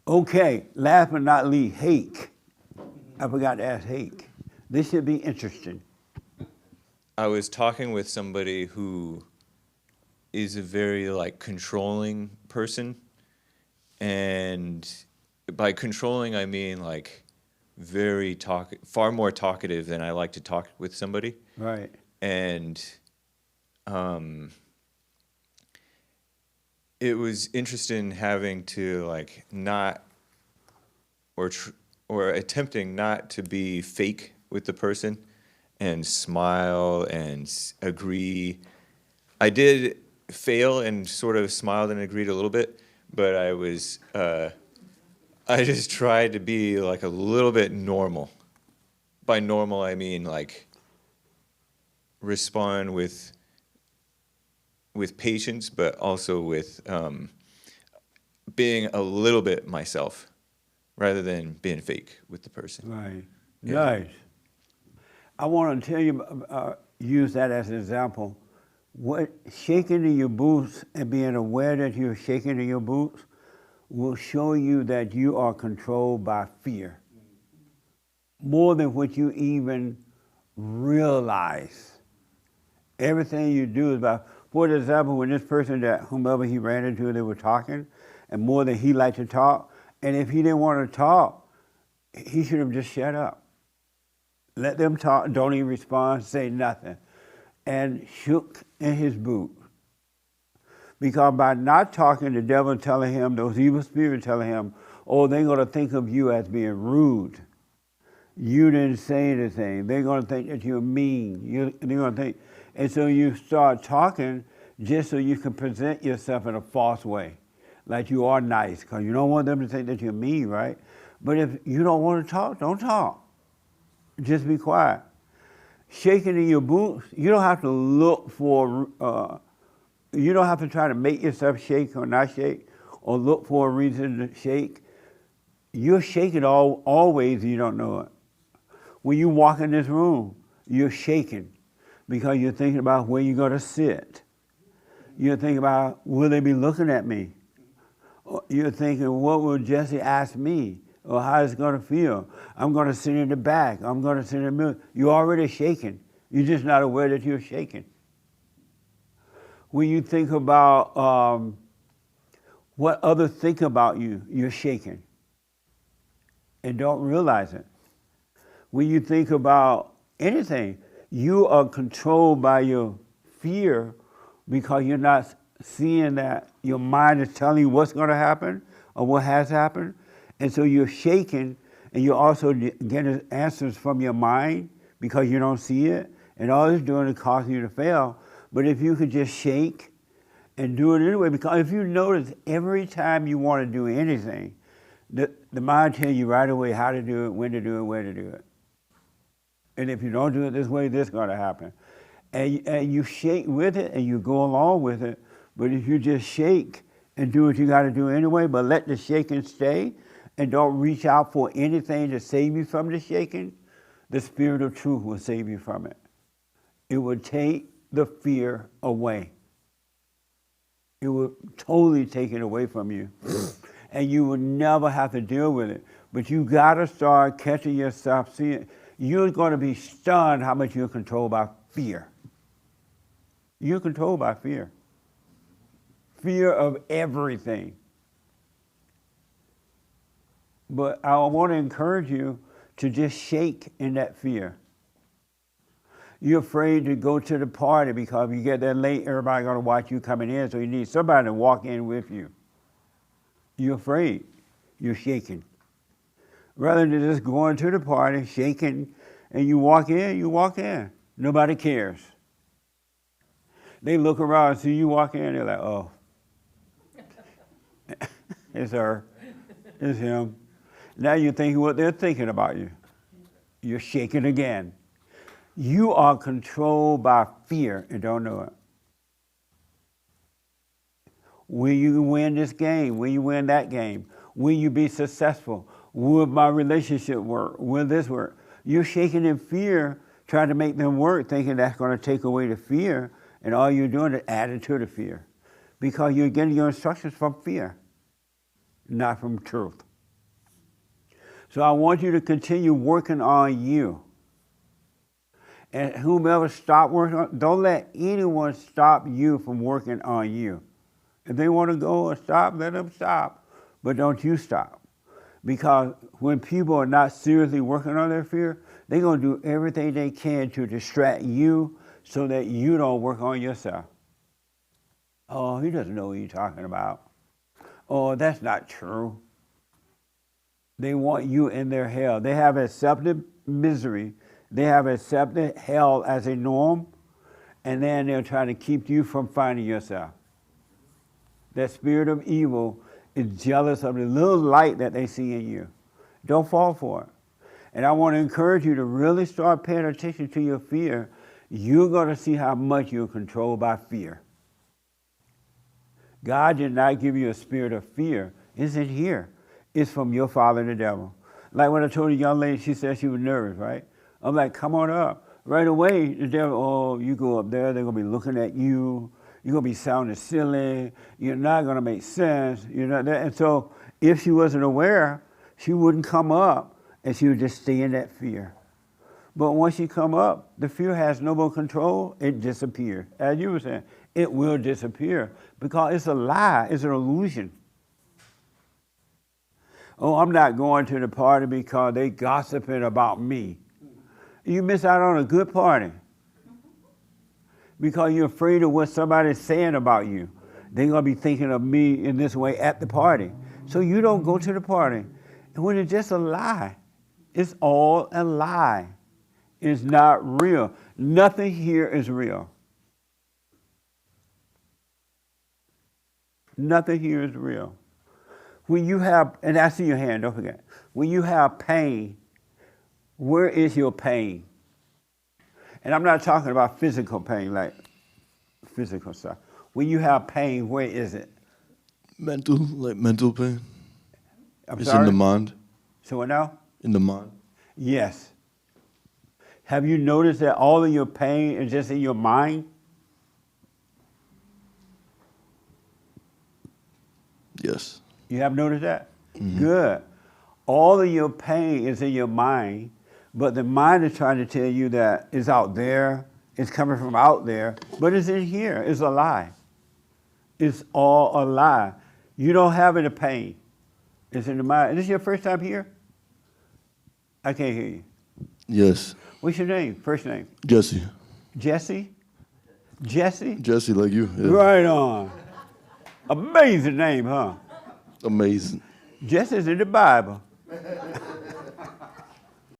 Okay, last but not least, Hake. I forgot to ask Hake. This should be interesting. I was talking with somebody who is a very like controlling person, and by controlling I mean like far more talkative than I like to talk with somebody. Right. And um, it was interesting having to like not or or attempting not to be fake with the person and smile and agree. I did fail and sort of smiled and agreed a little bit, but I just tried to be like a little bit normal. By normal, I mean like respond with patience, but also with being a little bit myself rather than being fake with the person. Right. Yeah. Nice. I want to tell you, use that as an example. What shaking in your boots and being aware that you're shaking in your boots will show you that you are controlled by fear more than what you even realize. Everything you do is about, for example, when this person that whomever he ran into, they were talking, and more than he liked to talk, and if he didn't want to talk, he should have just shut up. Let them talk, don't even respond, say nothing. And shook in his boot. Because by not talking, the devil telling him, those evil spirits telling him, oh, they're going to think of you as being rude. You didn't say anything. They're going to think that you're mean. They're going to think, and so you start talking just so you can present yourself in a false way, like you are nice, because you don't want them to think that you're mean, right? But if you don't want to talk, don't talk. Just be quiet. Shaking in your boots, you don't have to look for, you don't have to try to make yourself shake or not shake, or look for a reason to shake. You're shaking always, you don't know it. When you walk in this room, you're shaking because you're thinking about where you're going to sit. You're thinking about, will they be looking at me? You're thinking, what will Jesse ask me? Or how it's going to feel? I'm going to sit in the back. I'm going to sit in the middle. You're already shaking. You're just not aware that you're shaking. When you think about what others think about you, you're shaking and don't realize it. When you think about anything, you are controlled by your fear because you're not seeing that your mind is telling you what's going to happen or what has happened. And so you're shaking, and you're also getting answers from your mind because you don't see it. And all it's doing is causing you to fail. But if you could just shake and do it anyway, because if you notice, every time you want to do anything, the mind tells you right away how to do it, when to do it, where to do it. And if you don't do it this way, this is going to happen. And you shake with it, and you go along with it. But if you just shake and do what you got to do anyway, but let the shaking stay, and don't reach out for anything to save you from the shaking, the Spirit of truth will save you from it. It will take the fear away. It will totally take it away from you. And you will never have to deal with it. But you got to start catching yourself, seeing. You're going to be stunned how much you're controlled by fear. You're controlled by fear. Fear of everything. But I want to encourage you to just shake in that fear. You're afraid to go to the party because if you get there late, everybody's going to watch you coming in, so you need somebody to walk in with you. You're afraid. You're shaking. Rather than just going to the party, shaking, and you walk in. Nobody cares. They look around and see you walk in, they're like, oh, it's her, it's him. Now you're thinking what they're thinking about you. You're shaking again. You are controlled by fear and don't know it. Will you win this game? Will you win that game? Will you be successful? Will my relationship work? Will this work? You're shaking in fear, trying to make them work, thinking that's going to take away the fear, and all you're doing is adding to the fear. Because you're getting your instructions from fear, not from truth. So I want you to continue working on you. And whomever stop working on, don't let anyone stop you from working on you. If they want to go or stop, let them stop. But don't you stop. Because when people are not seriously working on their fear, they're going to do everything they can to distract you so that you don't work on yourself. Oh, he doesn't know what you're talking about. Oh, that's not true. They want you in their hell. They have accepted misery. They have accepted hell as a norm, and then they're trying to keep you from finding yourself. That spirit of evil is jealous of the little light that they see in you. Don't fall for it. And I want to encourage you to really start paying attention to your fear. You're going to see how much you're controlled by fear. God did not give you a spirit of fear. It's in here. It's from your father, the devil. Like when I told a young lady, she said she was nervous, right? I'm like, come on up. Right away, the devil, oh, you go up there, they're going to be looking at you. You're going to be sounding silly. You're not going to make sense. You're not that. And so if she wasn't aware, she wouldn't come up, and she would just stay in that fear. But once you come up, the fear has no more control. It disappears. As you were saying, it will disappear because it's a lie. It's an illusion. Oh, I'm not going to the party because they gossiping about me. You miss out on a good party because you're afraid of what somebody's saying about you. They're going to be thinking of me in this way at the party. So you don't go to the party. And when it's just a lie, it's all a lie. It's not real. Nothing here is real. Nothing here is real. When you have, and I see your hand, don't forget. When you have pain, where is your pain? And I'm not talking about physical pain, like physical stuff. When you have pain, where is it? Mental pain. I'm It's sorry? in the mind. So what now? In the mind. Yes. Have you noticed that all of your pain is just in your mind? Yes. You have noticed that? Mm-hmm. Good. All of your pain is in your mind, but the mind is trying to tell you that it's out there, it's coming from out there, but it's in here. It's a lie. It's all a lie. You don't have any pain. It's in the mind. Is this your first time here? I can't hear you. Yes. What's your name? First name? Jesse. Jesse? Jesse? Jesse, like you. Yeah. Right on. Amazing name, huh? Amazing. Jesse's in the Bible.